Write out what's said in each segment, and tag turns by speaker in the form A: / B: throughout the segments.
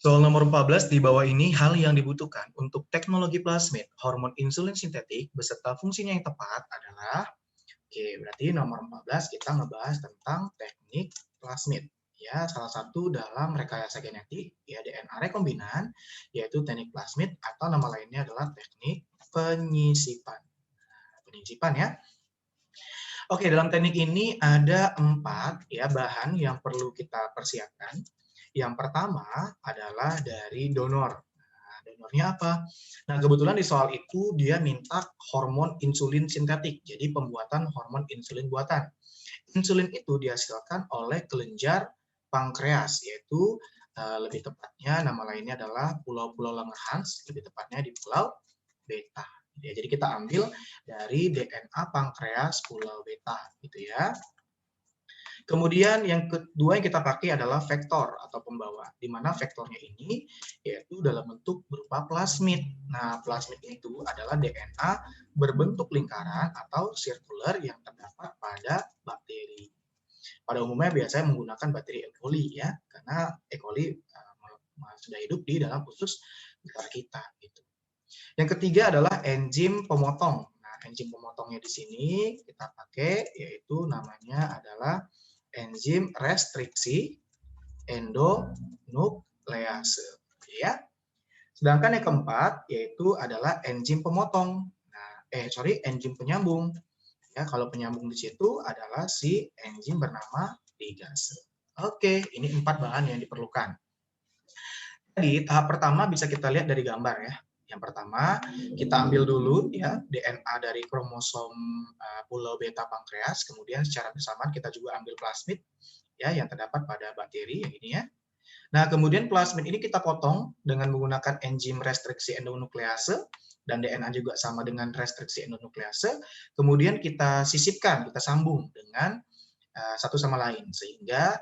A: Soal nomor 14 di bawah ini hal yang dibutuhkan untuk teknologi plasmid hormon insulin sintetik beserta fungsinya yang tepat adalah, oke, berarti nomor 14 kita ngebahas tentang teknik plasmid. Ya, salah satu dalam rekayasa genetik, ya DNA rekombinan, yaitu teknik plasmid atau nama lainnya adalah teknik penyisipan. Penyisipan ya. Oke, dalam teknik ini ada 4 ya bahan yang perlu kita persiapkan. Yang pertama adalah dari donor. Nah, donornya apa? Nah, kebetulan di soal itu dia minta hormon insulin sintetik, jadi pembuatan hormon insulin buatan. Insulin itu dihasilkan oleh kelenjar pankreas, yaitu lebih tepatnya nama lainnya adalah pulau-pulau Langerhans, lebih tepatnya di pulau beta. Ya, jadi kita ambil dari DNA pankreas pulau beta, gitu ya. Kemudian yang kedua yang kita pakai adalah vektor atau pembawa, di mana vektornya ini yaitu dalam bentuk berupa plasmid. Nah, plasmid itu adalah DNA berbentuk lingkaran atau sirkular yang terdapat pada bakteri. Pada umumnya biasanya menggunakan bakteri E. coli ya, karena E. coli sudah hidup di dalam usus kita gitu. Yang ketiga adalah enzim pemotong. Nah, enzim pemotongnya di sini kita pakai yaitu namanya adalah enzim restriksi endonuklease ya. Sedangkan yang keempat yaitu adalah enzim pemotong. Nah, enzim penyambung. Ya, kalau penyambung di situ adalah si enzim bernama ligase. Oke, ini 4 bahan yang diperlukan. Jadi, tahap pertama bisa kita lihat dari gambar ya. Yang pertama, kita ambil dulu ya DNA dari kromosom pulau beta pankreas, kemudian secara bersamaan kita juga ambil plasmid ya yang terdapat pada bakteri yang ini ya. Nah, kemudian plasmid ini kita potong dengan menggunakan enzim restriksi endonuklease dan DNA juga sama dengan restriksi endonuklease. Kemudian kita sisipkan, kita sambung dengan satu sama lain sehingga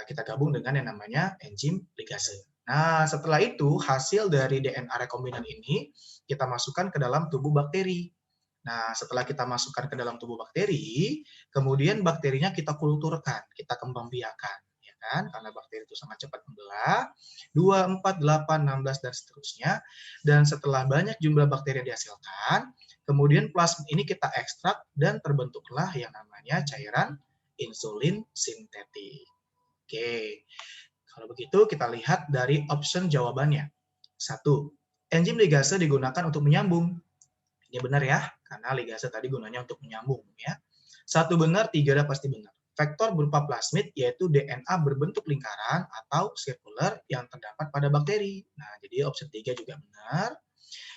A: kita gabung dengan yang namanya enzim ligase. Nah, setelah itu hasil dari DNA rekombinan ini kita masukkan ke dalam tubuh bakteri. Nah, setelah kita masukkan ke dalam tubuh bakteri, kemudian bakterinya kita kulturkan, kita kembangbiakan, ya kan? Karena bakteri itu sangat cepat membelah, 2, 4, 8, 16 dan seterusnya. Dan setelah banyak jumlah bakteri yang dihasilkan, kemudian plasmid ini kita ekstrak dan terbentuklah yang namanya cairan insulin sintetik. Oke. Kalau begitu kita lihat dari option jawabannya. 1. Enzim ligase digunakan untuk menyambung. Ini benar ya, karena ligase tadi gunanya untuk menyambung ya. 1 benar, 3 pasti benar. Vektor berupa plasmid yaitu DNA berbentuk lingkaran atau sirkular yang terdapat pada bakteri. Nah, jadi option 3 juga benar.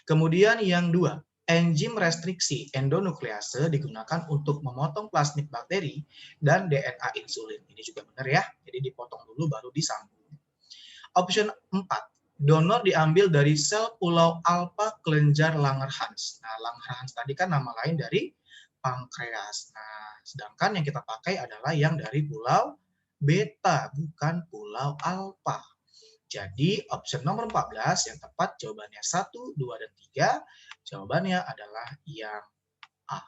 A: Kemudian yang 2, enzim restriksi endonuklease digunakan untuk memotong plasmid bakteri dan DNA insulin. Ini juga benar ya, jadi dipotong dulu baru disambung. Option 4, donor diambil dari sel pulau alpha kelenjar Langerhans. Nah, Langerhans tadi kan nama lain dari pankreas. Nah, sedangkan yang kita pakai adalah yang dari pulau beta, bukan pulau alpha. Jadi option nomor 14 yang tepat jawabannya 1, 2, dan 3. Jawabannya adalah yang A.